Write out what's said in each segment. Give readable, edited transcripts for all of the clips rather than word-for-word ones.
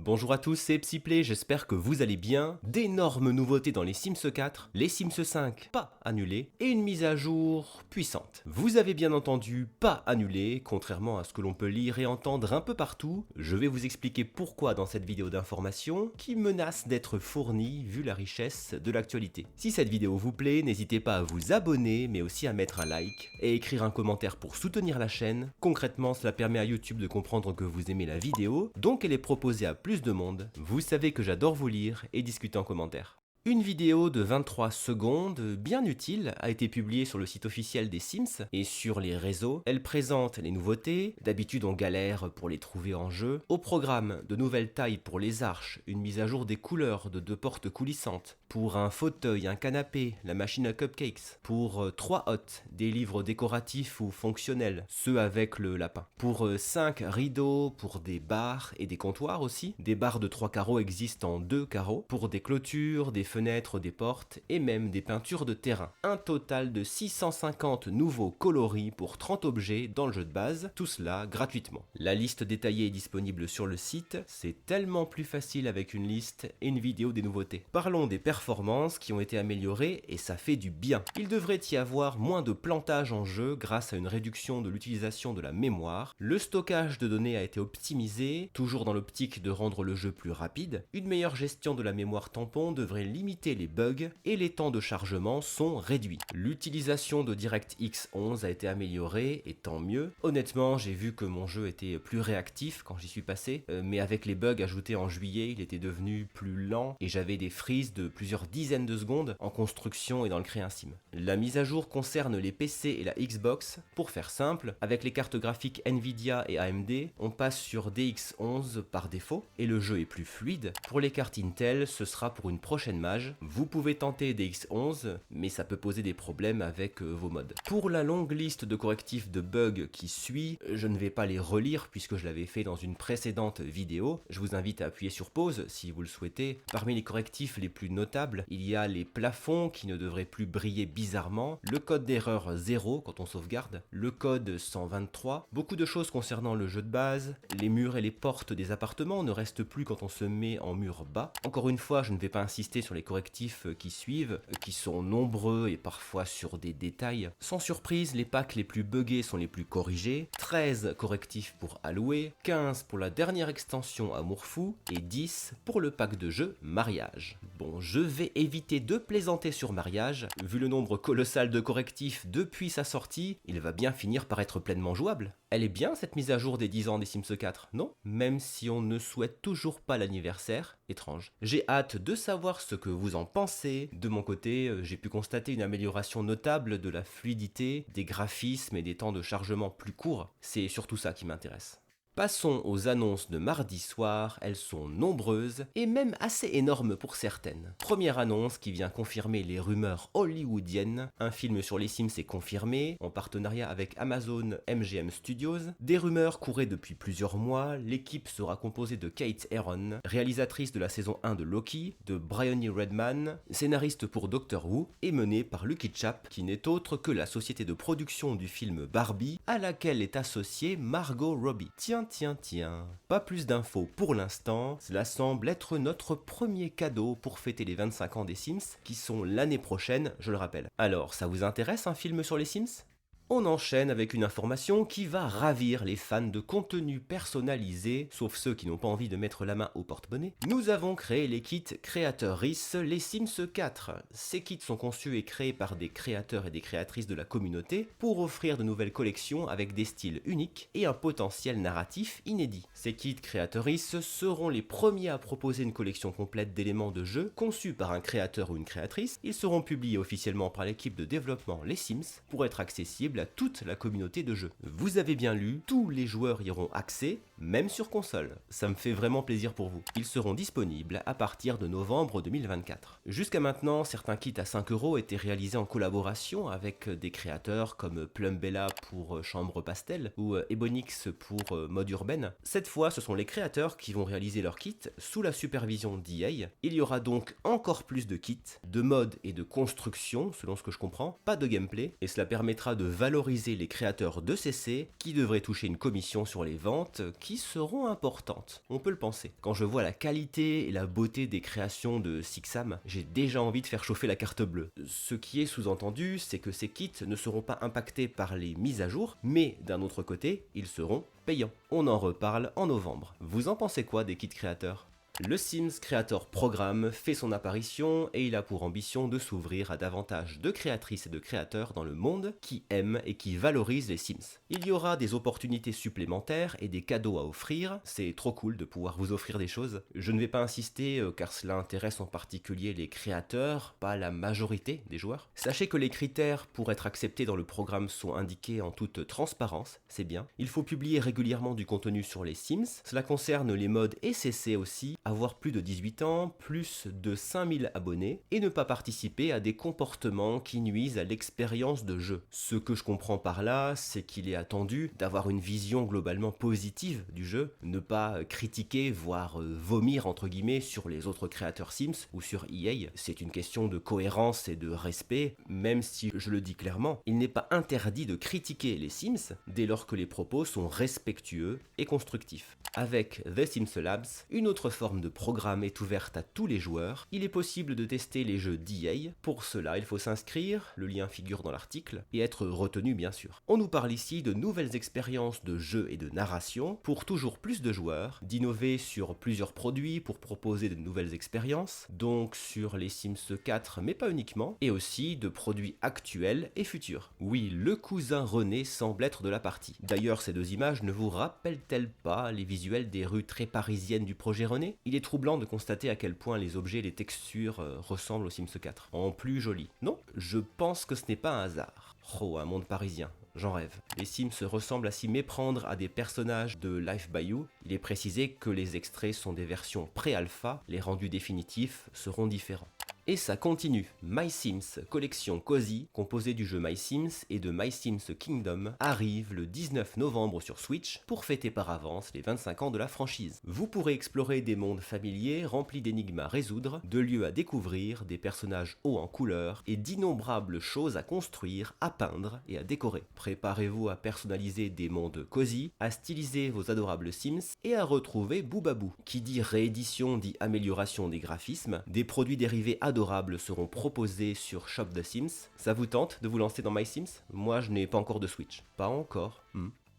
Bonjour à tous, c'est Psyplay, j'espère que vous allez bien. D'énormes nouveautés dans les Sims 4, les Sims 5 pas annulés et une mise à jour puissante. Vous avez bien entendu, pas annulé, contrairement à ce que l'on peut lire et entendre un peu partout. Je vais vous expliquer pourquoi dans cette vidéo d'information qui menace d'être fournie vu la richesse de l'actualité. Si cette vidéo vous plaît, n'hésitez pas à vous abonner mais aussi à mettre un like et écrire un commentaire pour soutenir la chaîne. Concrètement, cela permet à YouTube de comprendre que vous aimez la vidéo, donc elle est proposée à plus de monde. Vous savez que j'adore vous lire et discuter en commentaire. Une vidéo de 23 secondes, bien utile, a été publiée sur le site officiel des Sims et sur les réseaux. Elle présente les nouveautés, d'habitude on galère pour les trouver en jeu. Au programme, de nouvelles tailles pour les arches, une mise à jour des couleurs de 2 portes coulissantes. Pour un fauteuil, un canapé, la machine à cupcakes. Pour 3 hôtes, des livres décoratifs ou fonctionnels, ceux avec le lapin. Pour 5 rideaux, pour des bars et des comptoirs aussi. Des barres de 3 carreaux existent en 2 carreaux. Pour des clôtures, des fenêtres, des portes et même des peintures de terrain. Un total de 650 nouveaux coloris pour 30 objets dans le jeu de base, tout cela gratuitement. La liste détaillée est disponible sur le site, c'est tellement plus facile avec une liste et une vidéo des nouveautés. Parlons des performances qui ont été améliorées et ça fait du bien. Il devrait y avoir moins de plantage en jeu grâce à une réduction de l'utilisation de la mémoire. Le stockage de données a été optimisé, toujours dans l'optique de rendre le jeu plus rapide. Une meilleure gestion de la mémoire tampon devrait limiter les bugs et les temps de chargement sont réduits. L'utilisation de DirectX 11 a été améliorée et tant mieux. Honnêtement, j'ai vu que mon jeu était plus réactif quand j'y suis passé, mais avec les bugs ajoutés en juillet, il était devenu plus lent et j'avais des freezes de plusieurs dizaines de secondes en construction et dans le créer un sim. La mise à jour concerne les PC et la Xbox. Pour faire simple, avec les cartes graphiques Nvidia et AMD, on passe sur DX11 par défaut et le jeu est plus fluide. Pour les cartes Intel, ce sera pour une prochaine mage. Vous pouvez tenter DX11, mais ça peut poser des problèmes avec vos mods. Pour la longue liste de correctifs de bugs qui suit, je ne vais pas les relire puisque je l'avais fait dans une précédente vidéo. Je vous invite à appuyer sur pause si vous le souhaitez. Parmi les correctifs les plus notables, il y a les plafonds qui ne devraient plus briller bizarrement, le code d'erreur 0 quand on sauvegarde, le code 123, beaucoup de choses concernant le jeu de base, les murs et les portes des appartements ne restent plus quand on se met en mur bas. Encore une fois, je ne vais pas insister sur les correctifs qui suivent, qui sont nombreux et parfois sur des détails. Sans surprise, les packs les plus buggés sont les plus corrigés, 13 correctifs pour allouer, 15 pour la dernière extension Amour Fou et 10 pour le pack de jeu Mariage. Bon, je vais éviter de plaisanter sur Mariage, vu le nombre colossal de correctifs depuis sa sortie, il va bien finir par être pleinement jouable. Elle est bien cette mise à jour des 10 ans des Sims 4, non? Même si on ne souhaite toujours pas l'anniversaire, étrange. J'ai hâte de savoir ce que vous en pensez. De mon côté, j'ai pu constater une amélioration notable de la fluidité, des graphismes et des temps de chargement plus courts. C'est surtout ça qui m'intéresse. Passons aux annonces de mardi soir, elles sont nombreuses et même assez énormes pour certaines. Première annonce qui vient confirmer les rumeurs hollywoodiennes, un film sur les Sims est confirmé, en partenariat avec Amazon MGM Studios. Des rumeurs couraient depuis plusieurs mois, l'équipe sera composée de Kate Herron, réalisatrice de la saison 1 de Loki, de Bryony Redman, scénariste pour Doctor Who, et menée par Lucky Chap, qui n'est autre que la société de production du film Barbie, à laquelle est associée Margot Robbie. Tiens, pas plus d'infos pour l'instant, cela semble être notre premier cadeau pour fêter les 25 ans des Sims, qui sont l'année prochaine, je le rappelle. Alors, ça vous intéresse un film sur les Sims ? On enchaîne avec une information qui va ravir les fans de contenu personnalisé, sauf ceux qui n'ont pas envie de mettre la main au porte-monnaie. Nous avons créé les kits créatrices les Sims 4. Ces kits sont conçus et créés par des créateurs et des créatrices de la communauté pour offrir de nouvelles collections avec des styles uniques et un potentiel narratif inédit. Ces kits créatrices seront les premiers à proposer une collection complète d'éléments de jeu conçus par un créateur ou une créatrice. Ils seront publiés officiellement par l'équipe de développement Les Sims pour être accessibles à toute la communauté de jeu. Vous avez bien lu, tous les joueurs y auront accès, même sur console. Ça me fait vraiment plaisir pour vous. Ils seront disponibles à partir de novembre 2024. Jusqu'à maintenant, certains kits à 5 € étaient réalisés en collaboration avec des créateurs comme Plumbella pour Chambre Pastel ou Ebonix pour Mode Urbaine. Cette fois, ce sont les créateurs qui vont réaliser leurs kits sous la supervision d'EA. Il y aura donc encore plus de kits, de modes et de construction, selon ce que je comprends, pas de gameplay, et cela permettra de valider valoriser les créateurs de CC qui devraient toucher une commission sur les ventes qui seront importantes. On peut le penser. Quand je vois la qualité et la beauté des créations de Sixam, j'ai déjà envie de faire chauffer la carte bleue. Ce qui est sous-entendu, c'est que ces kits ne seront pas impactés par les mises à jour, mais d'un autre côté, ils seront payants. On en reparle en novembre. Vous en pensez quoi des kits créateurs ? Le Sims Creator Programme fait son apparition et il a pour ambition de s'ouvrir à davantage de créatrices et de créateurs dans le monde qui aiment et qui valorisent les Sims. Il y aura des opportunités supplémentaires et des cadeaux à offrir, c'est trop cool de pouvoir vous offrir des choses. Je ne vais pas insister car cela intéresse en particulier les créateurs, pas la majorité des joueurs. Sachez que les critères pour être acceptés dans le programme sont indiqués en toute transparence, c'est bien. Il faut publier régulièrement du contenu sur les Sims, cela concerne les modes et CC aussi, avoir plus de 18 ans, plus de 5000 abonnés, et ne pas participer à des comportements qui nuisent à l'expérience de jeu. Ce que je comprends par là, c'est qu'il est attendu d'avoir une vision globalement positive du jeu, ne pas critiquer, voire vomir entre guillemets sur les autres créateurs Sims ou sur EA. C'est une question de cohérence et de respect, même si je le dis clairement, il n'est pas interdit de critiquer les Sims dès lors que les propos sont respectueux et constructifs. Avec The Sims Labs, une autre forme de programme est ouverte à tous les joueurs. Il est possible de tester les jeux d'EA. Pour cela, il faut s'inscrire, le lien figure dans l'article, et être retenu bien sûr. On nous parle ici de nouvelles expériences de jeu et de narration pour toujours plus de joueurs, d'innover sur plusieurs produits pour proposer de nouvelles expériences, donc sur les Sims 4 mais pas uniquement, et aussi de produits actuels et futurs. Oui, le cousin René semble être de la partie. D'ailleurs, ces deux images ne vous rappellent-elles pas les visuels des rues très parisiennes du projet René ? Il est troublant de constater à quel point les objets et les textures ressemblent aux Sims 4, en plus joli. Non, je pense que ce n'est pas un hasard. Oh, un monde parisien, j'en rêve. Les Sims ressemblent à s'y méprendre à des personnages de Life by You. Il est précisé que les extraits sont des versions pré-alpha, les rendus définitifs seront différents. Et ça continue. My Sims Collection Cozy, composée du jeu My Sims et de My Sims Kingdom, arrive le 19 novembre sur Switch pour fêter par avance les 25 ans de la franchise. Vous pourrez explorer des mondes familiers remplis d'énigmes à résoudre, de lieux à découvrir, des personnages hauts en couleurs et d'innombrables choses à construire, à peindre et à décorer. Préparez-vous à personnaliser des mondes cozy, à styliser vos adorables Sims et à retrouver Boubabou. Qui dit réédition dit amélioration des graphismes, des produits dérivés adorables seront proposés sur Shop The Sims. Ça vous tente de vous lancer dans My Sims ? Moi, je n'ai pas encore de Switch. Pas encore.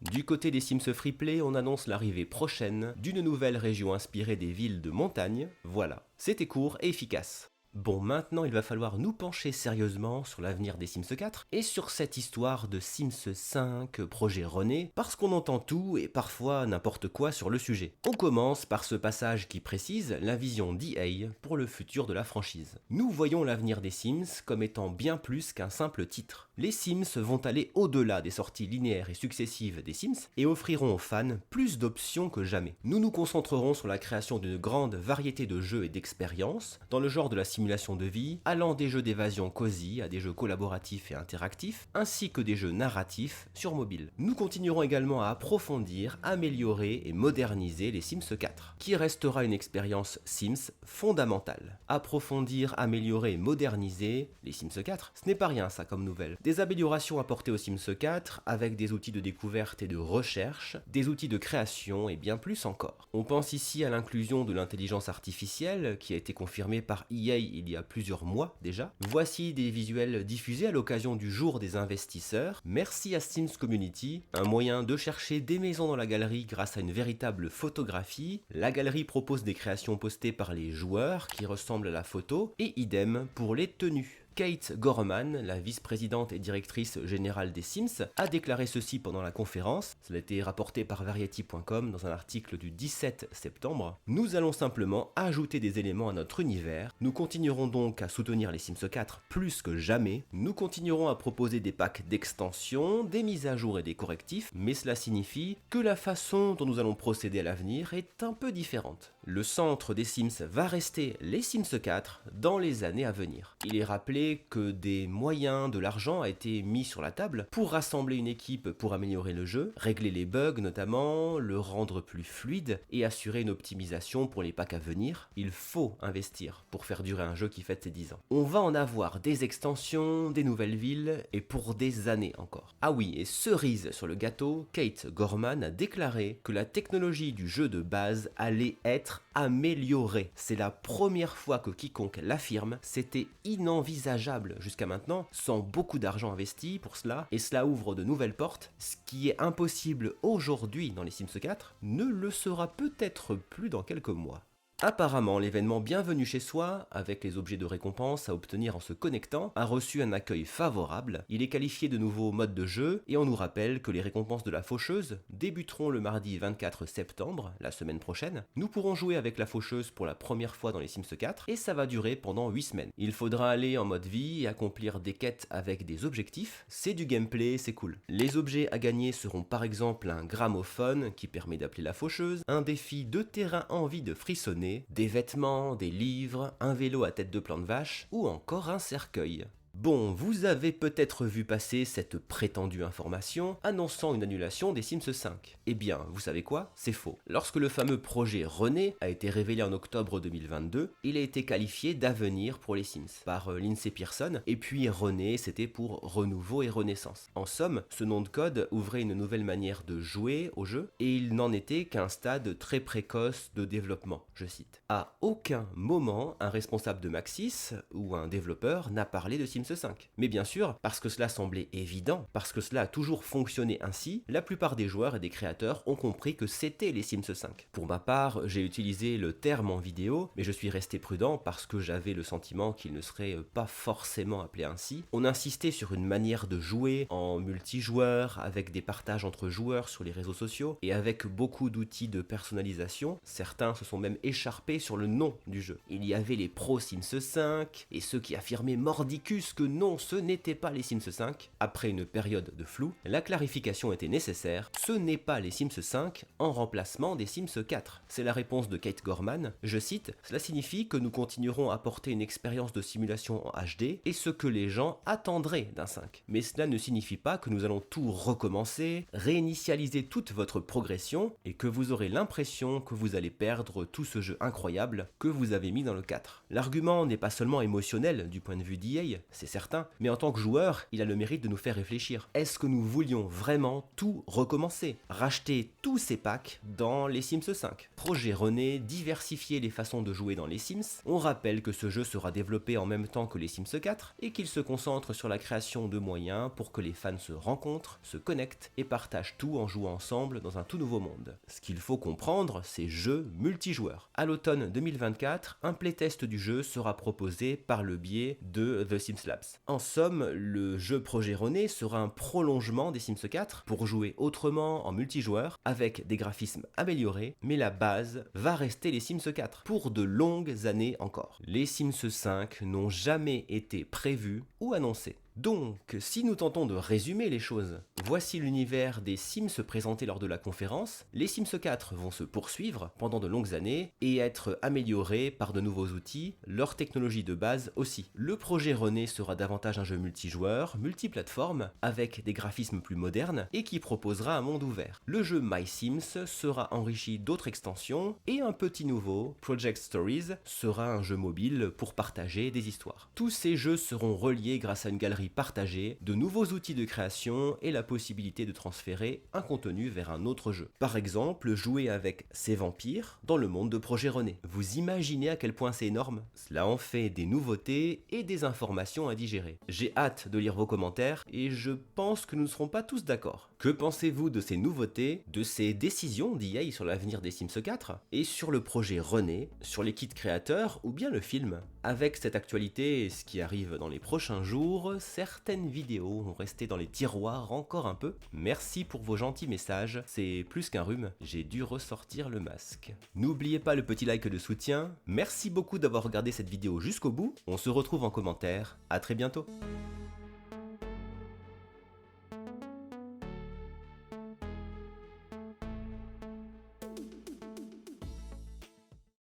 Du côté des Sims Freeplay, on annonce l'arrivée prochaine d'une nouvelle région inspirée des villes de montagne. Voilà, c'était court et efficace. Bon, maintenant il va falloir nous pencher sérieusement sur l'avenir des Sims 4 et sur cette histoire de Sims 5 projet René, parce qu'on entend tout et parfois n'importe quoi sur le sujet. On commence par ce passage qui précise la vision d'EA pour le futur de la franchise. Nous voyons l'avenir des Sims comme étant bien plus qu'un simple titre. Les Sims vont aller au-delà des sorties linéaires et successives des Sims et offriront aux fans plus d'options que jamais. Nous nous concentrerons sur la création d'une grande variété de jeux et d'expériences dans le genre de la simulation de vie, allant des jeux d'évasion cosy à des jeux collaboratifs et interactifs, ainsi que des jeux narratifs sur mobile. Nous continuerons également à approfondir, améliorer et moderniser les Sims 4, qui restera une expérience Sims fondamentale. Approfondir, améliorer et moderniser les Sims 4, ce n'est pas rien ça comme nouvelle. Des améliorations apportées aux Sims 4 avec des outils de découverte et de recherche, des outils de création et bien plus encore. On pense ici à l'inclusion de l'intelligence artificielle qui a été confirmée par EA il y a plusieurs mois déjà. Voici des visuels diffusés à l'occasion du jour des investisseurs. Merci à Sims Community, un moyen de chercher des maisons dans la galerie grâce à une véritable photographie. La galerie propose des créations postées par les joueurs qui ressemblent à la photo et idem pour les tenues. Kate Gorman, la vice-présidente et directrice générale des Sims, a déclaré ceci pendant la conférence. Cela a été rapporté par Variety.com dans un article du 17 septembre. Nous allons simplement ajouter des éléments à notre univers. Nous continuerons donc à soutenir les Sims 4 plus que jamais. Nous continuerons à proposer des packs d'extension, des mises à jour et des correctifs, mais cela signifie que la façon dont nous allons procéder à l'avenir est un peu différente. Le centre des Sims va rester les Sims 4 dans les années à venir. Il est rappelé que des moyens, de l'argent a été mis sur la table pour rassembler une équipe pour améliorer le jeu, régler les bugs notamment, le rendre plus fluide et assurer une optimisation pour les packs à venir. Il faut investir pour faire durer un jeu qui fête ses 10 ans. On va en avoir des extensions, des nouvelles villes et pour des années encore. Ah oui, et cerise sur le gâteau, Kate Gorman a déclaré que la technologie du jeu de base allait être améliorée. C'est la première fois que quiconque l'affirme, c'était inenvisageable jusqu'à maintenant, sans beaucoup d'argent investi pour cela, et cela ouvre de nouvelles portes. Ce qui est impossible aujourd'hui dans les Sims 4 ne le sera peut-être plus dans quelques mois. Apparemment, l'événement Bienvenue chez soi, avec les objets de récompense à obtenir en se connectant, a reçu un accueil favorable. Il est qualifié de nouveau mode de jeu et on nous rappelle que les récompenses de la faucheuse débuteront le mardi 24 septembre, la semaine prochaine. Nous pourrons jouer avec la faucheuse pour la première fois dans les Sims 4 et ça va durer pendant 8 semaines. Il faudra aller en mode vie et accomplir des quêtes avec des objectifs. C'est du gameplay, c'est cool. Les objets à gagner seront par exemple un gramophone qui permet d'appeler la faucheuse, un défi de terrain envie de frissonner, des vêtements, des livres, un vélo à tête de plan de vache ou encore un cercueil. Bon, vous avez peut-être vu passer cette prétendue information annonçant une annulation des Sims 5. Eh bien, vous savez quoi? C'est faux. Lorsque le fameux projet René a été révélé en octobre 2022, il a été qualifié d'avenir pour les Sims par Lindsay Pearson, et puis René c'était pour renouveau et renaissance. En somme, ce nom de code ouvrait une nouvelle manière de jouer au jeu, et il n'en était qu'à un stade très précoce de développement, je cite. À aucun moment, un responsable de Maxis ou un développeur n'a parlé de Sims 5. Mais bien sûr, parce que cela semblait évident, parce que cela a toujours fonctionné ainsi, la plupart des joueurs et des créateurs ont compris que c'était les Sims 5. Pour ma part, j'ai utilisé le terme en vidéo, mais je suis resté prudent parce que j'avais le sentiment qu'il ne serait pas forcément appelé ainsi. On insistait sur une manière de jouer en multijoueur, avec des partages entre joueurs sur les réseaux sociaux, et avec beaucoup d'outils de personnalisation. Certains se sont même écharpés sur le nom du jeu. Il y avait les pros Sims 5, et ceux qui affirmaient mordicus que non, ce n'était pas les Sims 5. Après une période de flou, la clarification était nécessaire. Ce n'est pas les Sims 5 en remplacement des Sims 4. C'est la réponse de Kate Gorman. Je cite, « Cela signifie que nous continuerons à apporter une expérience de simulation en HD et ce que les gens attendraient d'un 5. Mais cela ne signifie pas que nous allons tout recommencer, réinitialiser toute votre progression et que vous aurez l'impression que vous allez perdre tout ce jeu incroyable que vous avez mis dans le 4. L'argument n'est pas seulement émotionnel du point de vue d'EA, c'est certain, mais en tant que joueur, il a le mérite de nous faire réfléchir. Est-ce que nous voulions vraiment tout recommencer? Racheter tous ces packs dans les Sims 5? Projet René, diversifier les façons de jouer dans les Sims. On rappelle que ce jeu sera développé en même temps que les Sims 4 et qu'il se concentre sur la création de moyens pour que les fans se rencontrent, se connectent et partagent tout en jouant ensemble dans un tout nouveau monde. Ce qu'il faut comprendre, c'est jeu multijoueur. À l'automne 2024, un playtest du jeu sera proposé par le biais de The Sims Labs. En somme, le jeu Projet René sera un prolongement des Sims 4 pour jouer autrement en multijoueur avec des graphismes améliorés, mais la base va rester les Sims 4 pour de longues années encore. Les Sims 5 n'ont jamais été prévus ou annoncés. Donc, si nous tentons de résumer les choses, voici l'univers des Sims présentés lors de la conférence. Les Sims 4 vont se poursuivre pendant de longues années et être améliorés par de nouveaux outils, leur technologie de base aussi. Le projet René sera davantage un jeu multijoueur, multiplateforme, avec des graphismes plus modernes et qui proposera un monde ouvert. Le jeu My Sims sera enrichi d'autres extensions et un petit nouveau, Project Stories, sera un jeu mobile pour partager des histoires. Tous ces jeux seront reliés grâce à une galerie partagée, de nouveaux outils de création et la possibilité de transférer un contenu vers un autre jeu. Par exemple, jouer avec ces vampires dans le monde de Projet René. Vous imaginez à quel point c'est énorme? Cela en fait des nouveautés et des informations à digérer. J'ai hâte de lire vos commentaires et je pense que nous ne serons pas tous d'accord. Que pensez-vous de ces nouveautés, de ces décisions d'EA sur l'avenir des Sims 4 et sur le projet René, sur les kits créateurs ou bien le film? Avec cette actualité et ce qui arrive dans les prochains jours, certaines vidéos vont rester dans les tiroirs encore un peu. Merci pour vos gentils messages, c'est plus qu'un rhume, j'ai dû ressortir le masque. N'oubliez pas le petit like de soutien, merci beaucoup d'avoir regardé cette vidéo jusqu'au bout, on se retrouve en commentaire, à très bientôt.